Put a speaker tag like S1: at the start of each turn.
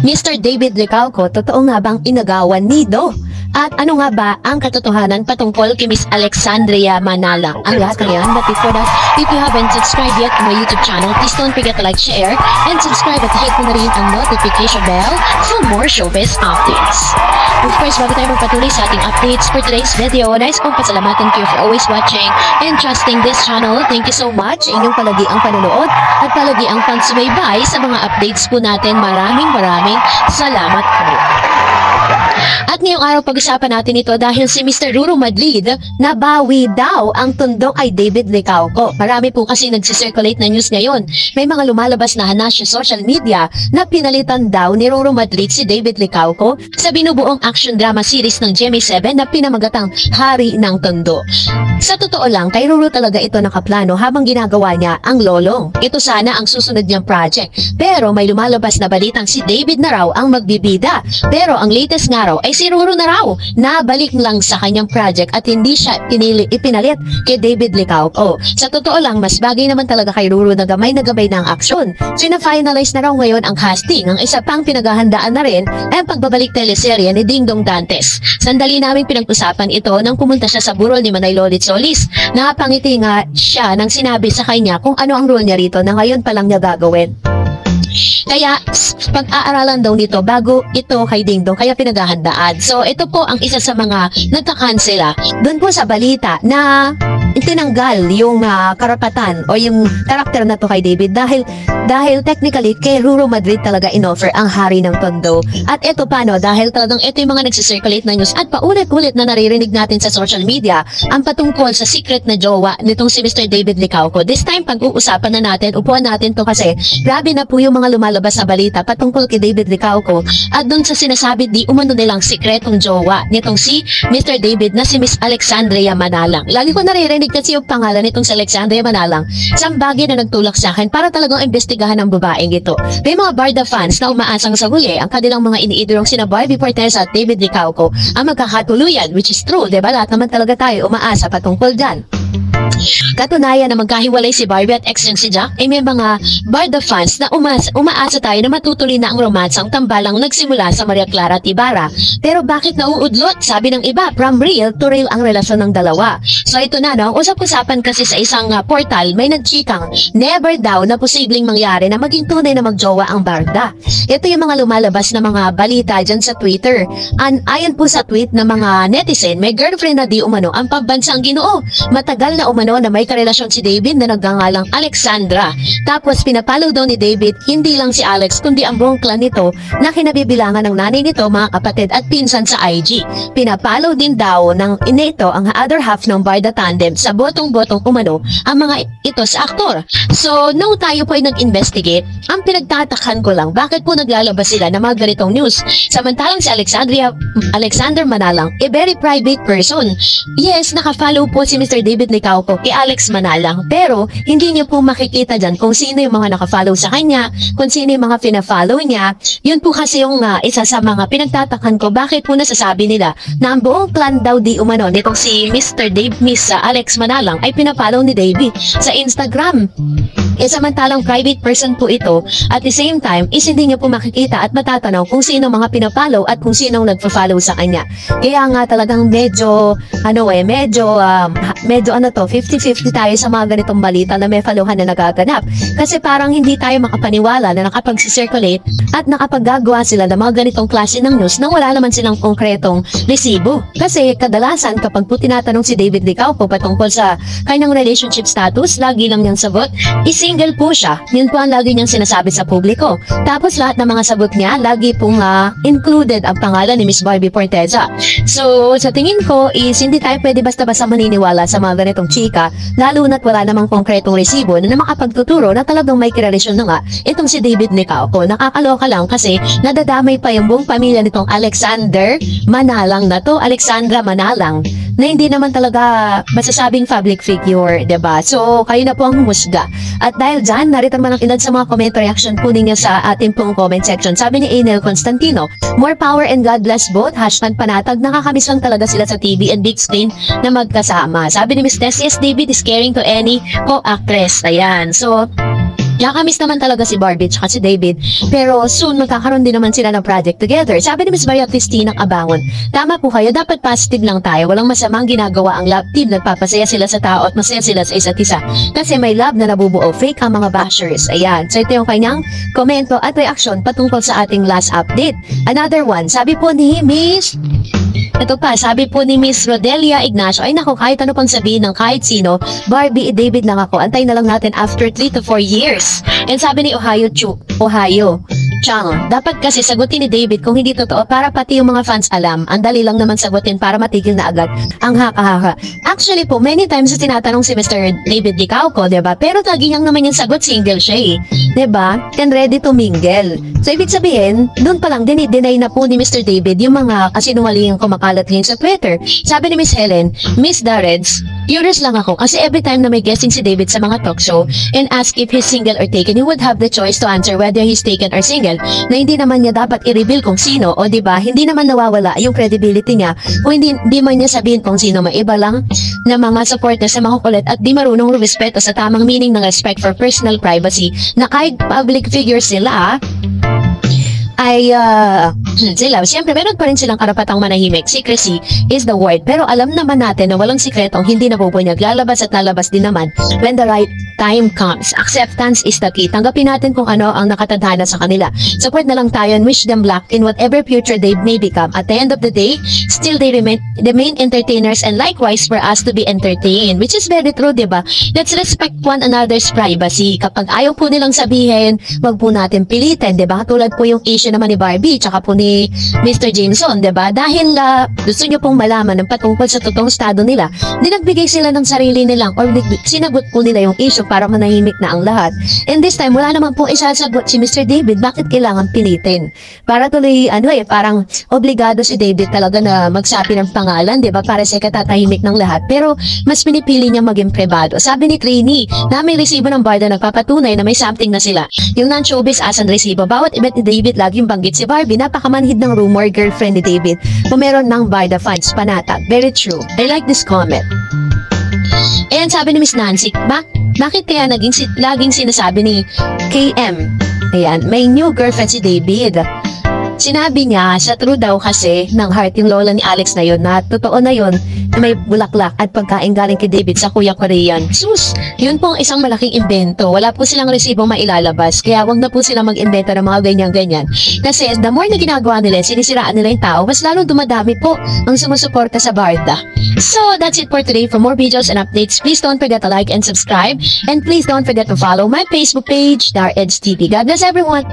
S1: Mr. David Licauco, totoo nga bang inagawan ni Do? At ano nga ba ang katotohanan patungkol kay Miss Alexandria Manalang? Ang lahat ng yan, but before that, if you haven't subscribed yet to my YouTube channel, please don't forget to like, share, and subscribe at hit mo na rin ang notification bell for more showbiz updates. Of course, bago tayo magpatuloy sa ating updates for today's video, nais kong pasalamatan kayo for always watching and trusting this channel. Thank you so much. Inyong palagi ang panonood at palagi ang pagsubaybay sa mga updates po natin. Maraming salamat po. At ngayong araw pag-usapan natin ito dahil si Mr. Ruru Madrid nabawi daw ang tundong kay David Licauco. Marami po kasi nagsisirculate na news ngayon. May mga lumalabas na hanas sa social media na pinalitan daw ni Ruru Madrid si David Licauco sa binubuong action drama series ng GMA7 na pinamagatang Hari ng Tondo. Sa totoo lang, kay Ruru talaga ito nakaplano habang ginagawa niya ang Lolong. Ito sana ang susunod niyang project. Pero may lumalabas na balitang si David na raw ang magbibida. Pero ang latest nga raw ay si Ruru na raw nabalik lang sa kanyang project at hindi siya ipinalit kay David Licauco. Sa totoo lang, mas bagay naman talaga kay Ruru na gamay ng aksyon. Sina-finalize na raw ngayon ang casting. Ang isa pang pinaghahandaan na rin ay ang pagbabalik teleserye ni Dingdong Dantes. Sandali naming pinag-usapan ito nang pumunta siya sa burol ni Manay Lolit Solis. Nakapangiti nga siya nang sinabi sa kanya kung ano ang role niya rito na ngayon pa lang niya gagawin. Kaya pag-aaralan daw nito bago ito kay Dingdong, kaya pinaghahandaan. So ito po ang isa sa mga nagkakansela doon po sa balita na tinanggal yung karapatan o yung karakter na to kay David dahil technically kay Ruru Madrid talaga inoffer ang Hari ng Tondo. At ito paano, dahil talagang ito yung mga nagsisirculate na news at paulit-ulit na naririnig natin sa social media ang patungkol sa secret na jowa nitong si Mr. David Licauco. This time pag-uusapan na natin, upuan natin to kasi grabe na po yung mga lumalabas na balita patungkol kay David Licauco at doon sa sinasabi di umano nilang sikretong jowa nitong si Mr. David na si Miss Alexandria Manalang. Lagi ko naririnig kasi yung pangalan nitong si Alexandria Manalang, isang bagay na nagtulak sa akin para talagang imbestigahan ng babaeng ito. May mga Barda fans na umaasang sa huli ang kanilang mga iniidolong sina Barbie Forteza at David Licauco ang magkakatuluyan, which is true, diba? Lahat naman talaga tayo umaasa patungkol dyan. Katunayan na magkahiwalay si Barbie at ex si Jack ay may mga Barda fans na umaasa tayo na matutuloy na ang romansang tambalang nagsimula sa Maria Clara at Ibarra. Pero bakit nauudlot? Sabi ng iba, from real to real ang relasyon ng dalawa. So ito na, no? Usap-usapan kasi sa isang portal may nagchikang never daw na posibleng mangyari na maging tunay na magjowa ang Barda. Ito yung mga lumalabas na mga balita dyan sa Twitter. Ayon po sa tweet ng mga netizen, may girlfriend na di umano ang pambansang Ginoo. Matagal na umano na may karelasyon si David na nagngangalang Alexandra. Tapos pinapalo daw ni David hindi lang si Alex kundi ang buong clan nito na kinabibilangan ng nanay nito, mga kapatid at pinsan sa IG. Pinapalo din daw ng inito ang other half ng Barda tandem sa botong-botong umano ang mga ito sa aktor. So nung tayo po ay nag-investigate, ang pinagtatakan ko lang bakit po naglalabas sila ng mga ganitong news samantalang si Alexander Manalang a very private person. Yes, nakafollow po si Mr. David Licauco kay Alex Manalang, pero hindi niyo po makikita dyan kung sino yung mga nakafollow sa kanya, kung sino yung mga pina-follow niya. Yun po kasi yung isa sa mga pinagtatakan ko bakit po nasasabi nila na ang buong clan daw di umano nitong si Mr. Miss Alex Manalang ay pina-follow ni David sa Instagram. Samantalang private person po ito, at the same time is hindi niyo po makikita at matatanaw kung sino mga pinapollow at kung sino nagpa-follow sa kanya. Kaya nga talagang medyo 50-50 tayo sa mga ganitong balita na may followhan na nagaganap. Kasi parang hindi tayo makapaniwala na nakapag-circulate at nakapaggagawa sila ng mga ganitong klase ng news na wala naman silang konkretong resibo. Kasi kadalasan kapag po tinatanong si David Licauco patungkol sa kanyang relationship status, lagi lang niyang sagot, single po siya. Yun po ang lagi niyang sinasabi sa publiko. Tapos lahat ng mga sagot niya, lagi pong included ang pangalan ni Miss Barbie Forteza. So sa tingin ko is hindi tayo pwede basta-basta maniniwala sa mga ganitong chika, lalo na't wala namang konkretong resibo na makapagtuturo na talagang may kirelasyon na nga itong si David Licauco. Nakakaloka lang kasi nadadamay pa yung buong pamilya nitong Alexander Manalang na to, Alexandra Manalang, na hindi naman talaga masasabing public figure, diba? So kayo na po ang humusga. At dahil dyan, narito naman ang ilan sa mga comment reaction po ninyo sa ating pong comment section. Sabi ni Enel Constantino, more power and God bless both. Hashtag panatag, nakakamiss lang talaga sila sa TV and big screen na magkasama. Sabi ni Miss Tess, yes, David is caring to any co-actress. Ayan. So, Nakamiss naman talaga si Barbie at si David, pero soon magkakaroon din naman sila ng project together. Sabi ni Miss Maria Cristina Abangon, tama po kayo, dapat positive lang tayo, walang masamang ginagawa ang love team, nagpapasaya sila sa tao at masaya sila sa isa't isa. Kasi may love na nabubuo, fake ang mga bashers. Ayan, so ito yung kanyang komento at reaksyon patungkol sa ating last update. Another one, sabi po ni Miss... Ito pa, sabi po ni Miss Rodelia Ignacio, ay naku, kahit ano pang sabihin ng kahit sino, Barbie, David lang ako. Antay na lang natin after 3 to 4 years. And sabi ni Ohio Chang, dapat kasi sagutin ni David kung hindi totoo para pati yung mga fans alam. Ang dali lang naman sagutin para matigil na agad ang haka-haka. Actually po, many times tinatanong si Mr. David Licauco, diba? Pero lagi niyang naman yung sagot, single siya eh. Diba? And ready to mingle. So, ibig sabihin, doon pa lang dinideny na po ni Mr. David yung mga kasinungalingang kumakalat ngayon sa Twitter. Sabi ni Miss Helen, Miss Darreds, curious lang ako kasi every time na may guesting si David sa mga talk show and ask if he's single or taken, he would have the choice to answer whether he's taken or single, na hindi naman niya dapat i-reveal kung sino, o diba, hindi naman nawawala yung credibility niya kung hindi man niya sabihin kung sino. May iba lang na mga supporters sa mga kulit at di marunong respeto sa tamang meaning ng respect for personal privacy na kahit public figures sila, ay sila, siyempre meron pa rin silang karapatang manahimik. Secrecy is the word. Pero alam naman natin na walang sikretong hindi nabubunyag. Lalabas at lalabas din naman when the right time comes. Acceptance is the key. Tanggapin natin kung ano ang nakatadhana sa kanila. Support na lang tayo and wish them luck in whatever future they may become. At the end of the day, still they remain the main entertainers, and likewise for us to be entertained. Which is very true, diba? Let's respect one another's privacy. Kapag ayaw po nilang sabihin, wag po natin pilitin, diba? Tulad po yung issue naman ni Barbie tsaka po ni Mr. Jameson, diba? Dahil gusto nyo pong malaman ng patungkol sa totoong estado nila, nagbigay sila ng sarili nilang or sinagot po nila yung issue para manahimik na ang lahat. And this time, wala naman pong isasagot si Mr. David. Bakit kailangan pilitin? Para tuloy, parang obligado si David talaga na magsabi ng pangalan, diba? Para sa katatahimik ng lahat. Pero mas pinipili niya maging privado. Sabi ni Trini, na may resibo ng Barda nagpapatunay na may something na sila. Yung non-showbiz as an resibo. Bawat event ni David, laging banggit si Barbie. Napakamanhid ng rumor, girlfriend ni David. Kung meron ng Barda fans, panatag. Very true. I like this comment. And sabi ni Miss Nancy, bakit kaya laging sinasabi ni KM? Ayan, may new girlfriend si David. Sinabi niya, sa true daw kasi ng heart yung lola ni Alex na yun, na totoo na yun, na may bulaklak at pagkain galing kay David sa Kuya Korean. Sus, yun pong isang malaking invento. Wala po silang resibong mailalabas, kaya wag na po silang mag-invento ng mga ganyan-ganyan. Kasi the more na ginagawa nila, sinisiraan nila yung tao, mas lalong dumadami po ang sumusuporta sa Barda. So, that's it for today. For more videos and updates, please don't forget to like and subscribe. And please don't forget to follow my Facebook page, Dareds TV. God bless everyone!